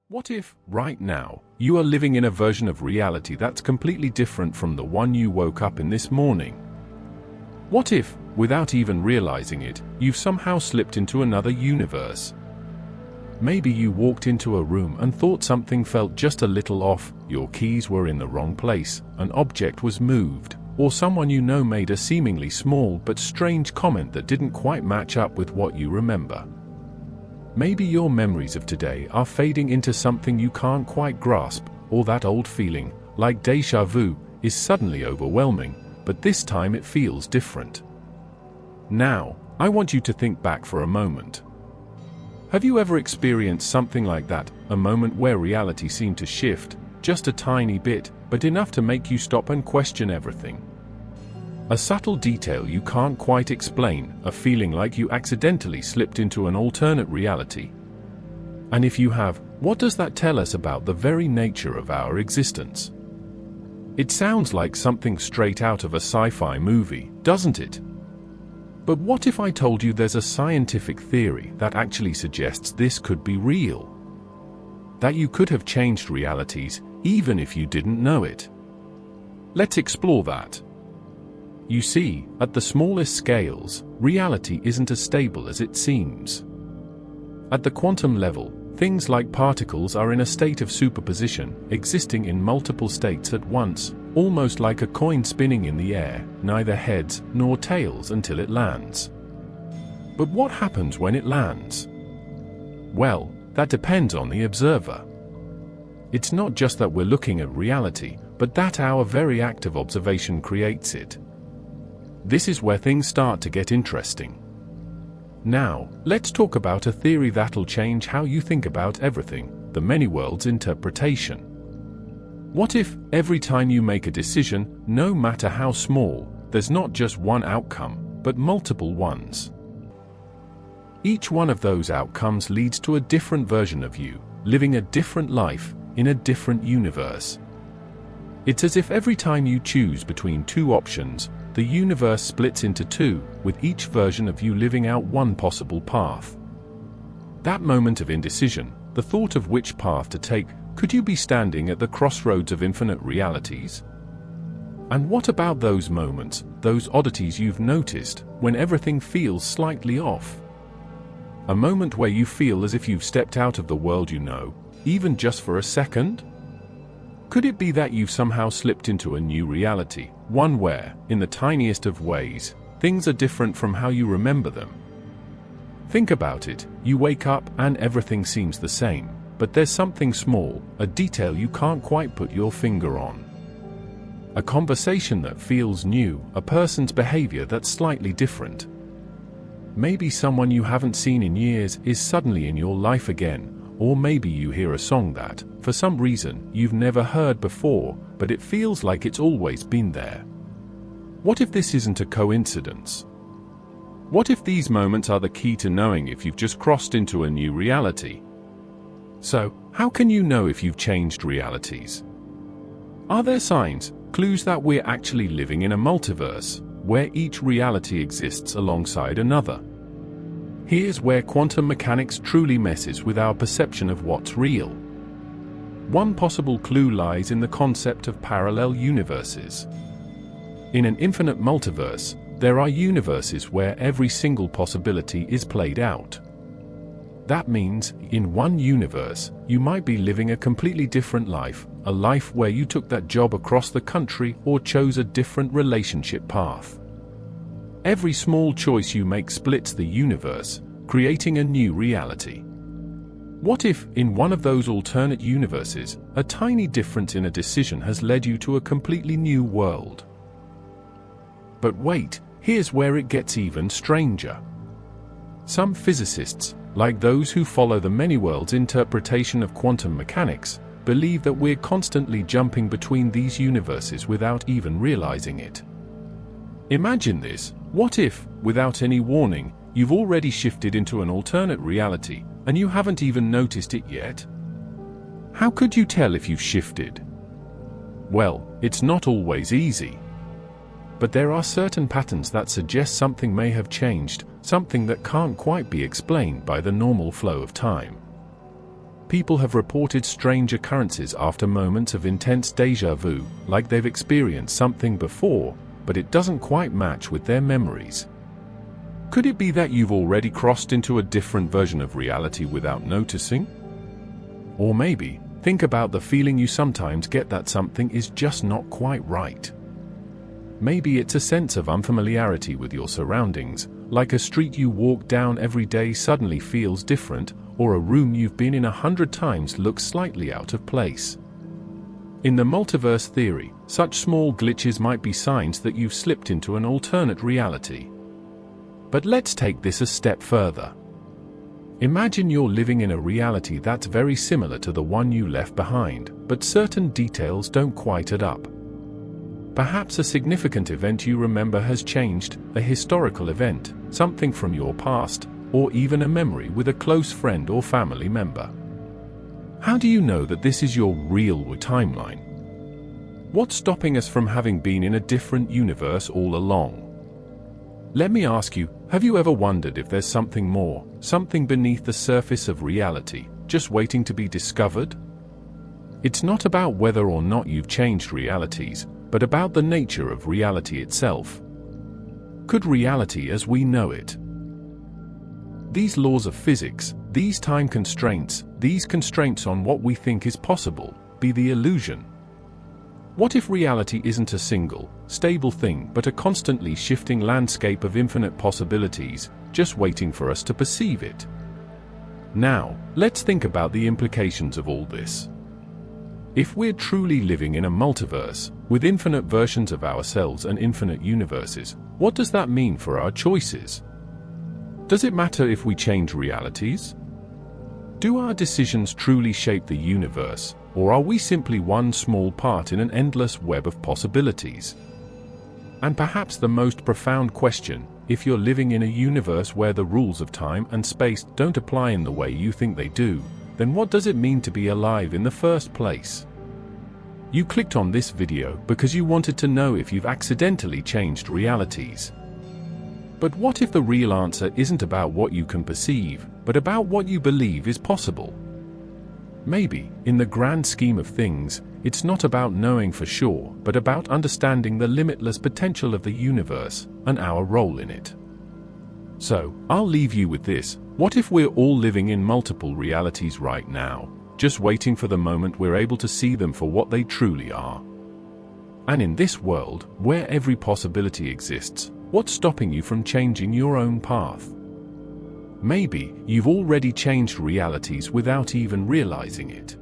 What if, right now, you are living in a version of reality that's completely different from the one you woke up in this morning? What if, without even realizing it, you've somehow slipped into another universe? Maybe you walked into a room and thought something felt just a little off, your keys were in the wrong place, an object was moved, or someone you know made a seemingly small but strange comment that didn't quite match up with what you remember. Maybe your memories of today are fading into something you can't quite grasp, or that old feeling, like deja vu, is suddenly overwhelming, but this time it feels different. Now, I want you to think back for a moment. Have you ever experienced something like that, a moment where reality seemed to shift, just a tiny bit, but enough to make you stop and question everything? A subtle detail you can't quite explain, a feeling like you accidentally slipped into an alternate reality. And if you have, what does that tell us about the very nature of our existence? It sounds like something straight out of a sci-fi movie, doesn't it? But what if I told you there's a scientific theory that actually suggests this could be real? That you could have changed realities, even if you didn't know it. Let's explore that. You see, at the smallest scales, reality isn't as stable as it seems. At the quantum level, things like particles are in a state of superposition, existing in multiple states at once, almost like a coin spinning in the air, neither heads nor tails until it lands. But what happens when it lands? Well, that depends on the observer. It's not just that we're looking at reality, but that our very act of observation creates it. This is where things start to get interesting. Now, let's talk about a theory that'll change how you think about everything, the many worlds interpretation. What if, every time you make a decision, no matter how small, there's not just one outcome, but multiple ones? Each one of those outcomes leads to a different version of you, living a different life, in a different universe. It's as if every time you choose between two options, the universe splits into two, with each version of you living out one possible path. That moment of indecision, the thought of which path to take, could you be standing at the crossroads of infinite realities? And what about those moments, those oddities you've noticed, when everything feels slightly off? A moment where you feel as if you've stepped out of the world you know, even just for a second? Could it be that you've somehow slipped into a new reality, one where, in the tiniest of ways, things are different from how you remember them? Think about it, you wake up and everything seems the same, but there's something small, a detail you can't quite put your finger on. A conversation that feels new, a person's behavior that's slightly different. Maybe someone you haven't seen in years is suddenly in your life again. Or maybe you hear a song that, for some reason, you've never heard before, but it feels like it's always been there. What if this isn't a coincidence? What if these moments are the key to knowing if you've just crossed into a new reality? So, how can you know if you've changed realities? Are there signs, clues that we're actually living in a multiverse, where each reality exists alongside another? Here's where quantum mechanics truly messes with our perception of what's real. One possible clue lies in the concept of parallel universes. In an infinite multiverse, there are universes where every single possibility is played out. That means, in one universe, you might be living a completely different life, a life where you took that job across the country or chose a different relationship path. Every small choice you make splits the universe, creating a new reality. What if, in one of those alternate universes, a tiny difference in a decision has led you to a completely new world? But wait, here's where it gets even stranger. Some physicists, like those who follow the many worlds interpretation of quantum mechanics, believe that we're constantly jumping between these universes without even realizing it. Imagine this. What if, without any warning, you've already shifted into an alternate reality, and you haven't even noticed it yet? How could you tell if you've shifted? Well, it's not always easy. But there are certain patterns that suggest something may have changed, something that can't quite be explained by the normal flow of time. People have reported strange occurrences after moments of intense deja vu, like they've experienced something before, but it doesn't quite match with their memories. Could it be that you've already crossed into a different version of reality without noticing? Or maybe, think about the feeling you sometimes get that something is just not quite right. Maybe it's a sense of unfamiliarity with your surroundings, like a street you walk down every day suddenly feels different, or a room you've been in 100 times looks slightly out of place. In the multiverse theory, such small glitches might be signs that you've slipped into an alternate reality. But let's take this a step further. Imagine you're living in a reality that's very similar to the one you left behind, but certain details don't quite add up. Perhaps a significant event you remember has changed, a historical event, something from your past, or even a memory with a close friend or family member. How do you know that this is your real timeline? What's stopping us from having been in a different universe all along? Let me ask you, have you ever wondered if there's something more, something beneath the surface of reality, just waiting to be discovered? It's not about whether or not you've changed realities, but about the nature of reality itself. Could reality as we know it, these laws of physics, these time constraints, these constraints on what we think is possible, be the illusion? What if reality isn't a single, stable thing but a constantly shifting landscape of infinite possibilities, just waiting for us to perceive it? Now, let's think about the implications of all this. If we're truly living in a multiverse, with infinite versions of ourselves and infinite universes, what does that mean for our choices? Does it matter if we change realities? Do our decisions truly shape the universe, or are we simply one small part in an endless web of possibilities? And perhaps the most profound question, if you're living in a universe where the rules of time and space don't apply in the way you think they do, then what does it mean to be alive in the first place? You clicked on this video because you wanted to know if you've accidentally changed realities. But what if the real answer isn't about what you can perceive, but about what you believe is possible? Maybe, in the grand scheme of things, it's not about knowing for sure, but about understanding the limitless potential of the universe, and our role in it. So, I'll leave you with this: what if we're all living in multiple realities right now, just waiting for the moment we're able to see them for what they truly are? And in this world, where every possibility exists, what's stopping you from changing your own path? Maybe you've already changed realities without even realizing it.